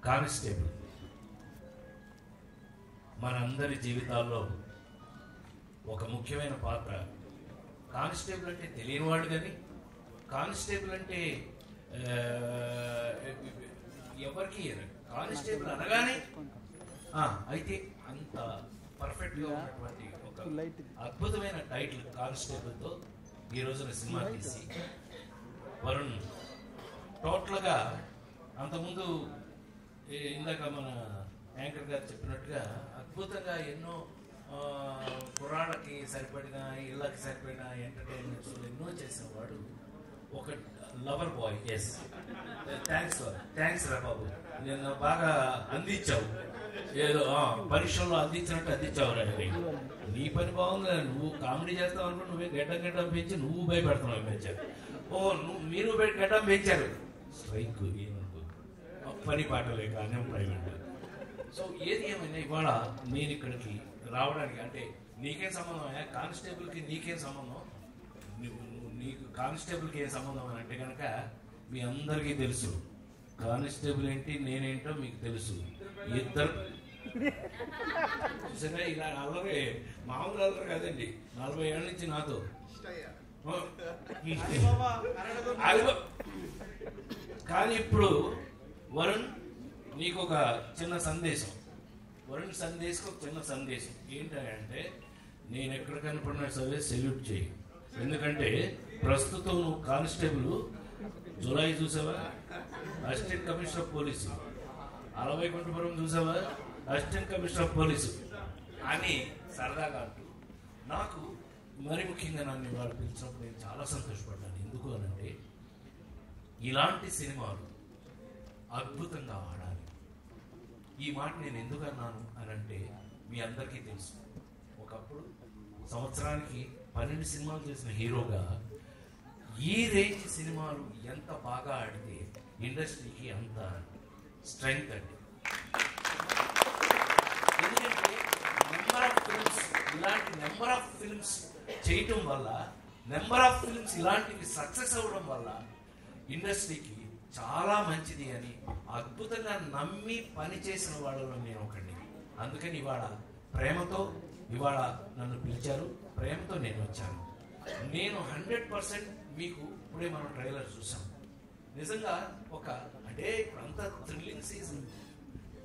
Constable మనందరి జీవితాల్లో ఒక ముఖ్యమైన పాత్ర. కానిస్టేబుల్ అంటే తెలియని వాడు, కానీ కానిస్టేబుల్ అంటే ఎవరికి కానిస్టేబుల్ అనగానే అయితే అంత పర్ఫెక్ట్గా ఉన్నటువంటి ఒక అద్భుతమైన టైటిల్ కానిస్టేబుల్తో ఈ రోజున సినిమా తీసి వరుణ్ టోటల్గా అంతకుముందు ఇందాక మన యాంకర్ గారు చెప్పినట్టుగా అద్భుతంగా ఎన్నో కుర్రాళ్ళకి సరిపడిన ఇళ్ళకి సరిపడిన ఎంటర్టైన్మెంట్స్ ఎన్నో చేసేవాడు ఒక లవర్ బాయ్. ఎస్, థ్యాంక్స్ రా బాబు, నేను బాగా అందించావు, ఏదో పరీక్షల్లో అందించినట్టు అందించావు రా. నీ పని బాగుంది, నువ్వు కామెడీ చేస్తావు అనుకో, నువ్వే గడ్డం పెంచి నువ్వు భయపెడుతున్నావు పెంచారు. మీరు గడ్డం పెంచారు, స్ట్రైక్ పని పాట లేక అన్ఎంప్లాయ్మెంట్. సో ఏది ఏమైనా ఇవాళ నేను ఇక్కడికి రావడానికి అంటే నీకేం సంబంధం అయ్యా, కానిస్టేబుల్కి నీకేం సంబంధం, నీకు కానిస్టేబుల్కి ఏం సంబంధం అని అంటే కనుక మీ అందరికీ తెలుసు కానిస్టేబుల్ ఏంటి నేనేంటో మీకు తెలుసు. ఇద్దరు చూసారా ఇలా అల్లరి, మామూలు అల్లరి కాదండి, 40 ఏళ్ళ నుంచి నాతో. కానీ ఇప్పుడు వరుణ్ నీకు ఒక చిన్న సందేశం, వరుణ్ సందేశం ఒక చిన్న సందేశం ఏంటంటే నేను ఎక్కడ కనపడినా సరే సెల్యూట్ చేయి. ఎందుకంటే ప్రస్తుతం నువ్వు కానిస్టేబుల్ జులై చూసావా, assistant commissioner of police, Ala Vaikunthapuram చూసావా, అసిస్టెంట్ కమిషనర్ ఆఫ్ పోలీసు అని సరదాగా అంటూ నాకు మరి ముఖ్యంగా నన్ను ఇవాళ పిలిచినప్పుడు నేను చాలా సంతోషపడ్డాను. ఎందుకు అనంటే ఇలాంటి సినిమాలు అద్భుతంగా ఆడాలి. ఈ మాట నేను ఎందుకు అన్నాను అనంటే మీ అందరికీ తెలుసు, ఒకప్పుడు సంవత్సరానికి 12 సినిమాలు చేసిన హీరోగా ఈ రేంజ్ సినిమాలు ఎంత బాగా ఆడితే ఇండస్ట్రీకి అంత స్ట్రెంగ్త్ అండి. ఎందుకంటే నెంబర్ ఆఫ్ ఫిల్మ్స్ చేయటం వల్ల, నెంబర్ ఆఫ్ ఫిల్మ్స్ ఇలాంటివి సక్సెస్ అవ్వడం వల్ల ఇండస్ట్రీకి చాలా మంచిది అని అద్భుతంగా నమ్మి పనిచేసిన వాళ్ళలో నేను ఒకడిని. అందుకని ఇవాళ ప్రేమతో ఇవాళ నన్ను పిలిచారు, ప్రేమతో నేను వచ్చాను. నేను 100% మీకు ఇప్పుడే మనం ట్రైలర్ చూసాం. నిజంగా ఒక అంటే ఇప్పుడంతా థ్రిల్లింగ్ సీజన్,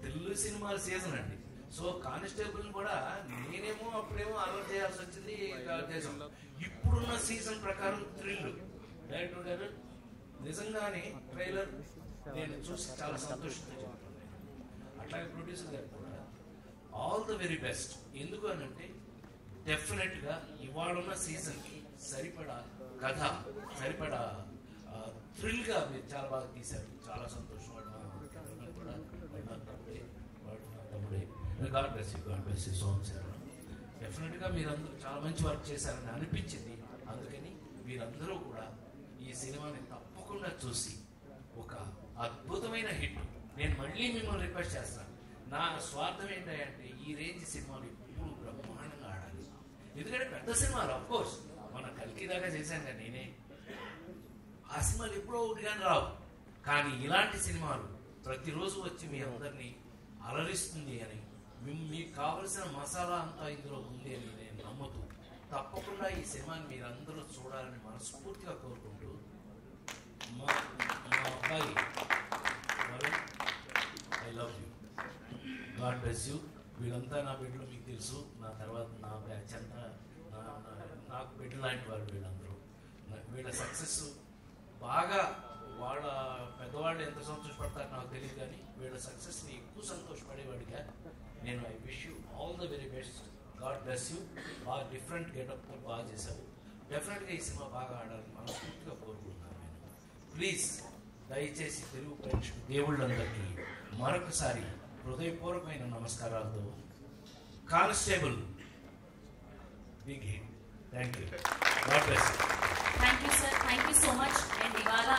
థ్రిల్ సినిమాల సీజన్ అండి. సో కానిస్టేబుల్ కూడా నేనేమో అప్పుడేమో అలర్ట్ చేయాల్సి వచ్చింది దేశం. ఇప్పుడున్న సీజన్ ప్రకారం థ్రిల్ డైరెక్టర్ గారు నిజంగానే ట్రైలర్ నేను చూసి చాలా సంతోషంగా చెప్తున్నాను. అట్లాగే ప్రొడ్యూసర్ గారు కూడా ఆల్ ద వెరీ బెస్ట్. ఎందుకు అని అంటే డెఫినెట్గా ఇవాళున్న సీజన్కి సరిపడా కథ, సరిపడా థ్రిల్గా మీరు చాలా బాగా తీశారు. చాలా సంతోషం. తమ్ముడే గాడ్ బ్లెస్ యూ సాంగ్స్ డెఫినెట్గా మీరందరూ చాలా మంచి వర్క్ చేశారని అనిపించింది. అందుకని మీరందరూ కూడా ఈ సినిమాని తప్పకుండా చూసి ఒక అద్భుతమైన హిట్. నేను మళ్ళీ మిమ్మల్ని రిక్వెస్ట్ చేస్తాను, నా స్వార్థం ఏంటంటే ఈ రేంజ్ సినిమాలు ఇప్పుడు బ్రహ్మాండంగా ఆడాలి. ఎందుకంటే పెద్ద సినిమాలు అఫ్కోర్స్ మన కల్కి దాకా చేశాను కానీ నేనే, ఆ సినిమాలు ఎప్పుడో ఒకటి కానీ రావు. కానీ ఇలాంటి సినిమాలు ప్రతిరోజు వచ్చి మీ అందరినీ అలరిస్తుంది అని, మీకు కావలసిన మసాలా అంతా ఇందులో ఉంది అని నేను నమ్ముతూ తప్పకుండా ఈ సినిమాని మీరందరూ చూడాలని మనస్ఫూర్తిగా కోరుకుంటూ మా అబ్బాయి Varun, I love you, god bless you. వీళ్ళంతా నా బిడ్డలు, మీకు తెలుసు. నా తర్వాత నా బ్యాచ్ అంతా నాకు బిడ్డ లాంటి వారు వీళ్ళందరూ. వీళ్ళ సక్సెస్ బాగా, వాళ్ళ పెద్దవాళ్ళు ఎంత సంతోషపడతారు నాకు తెలియదు, కానీ వీళ్ళ సక్సెస్ని ఎక్కువ సంతోషపడేవాడిగా నేను I wish you all the very best. God bless you. బాగా డిఫరెంట్ గెటప్తో బాగా చేశావు. డెఫినెట్గా ఈ సినిమా బాగా ఆడాలని మనస్ఫూర్తిగా కోరుకుంటున్నాను నేను. ప్లీజ్ దయచేసి తెలుగు ప్రేక్షకు దేవుళ్ళందరికీ మరొకసారి హృదయపూర్వకమైన నమస్కారాలతో constable big hit. Thank you. God bless you. Thank you sir, thank you so much. And ఇవాళ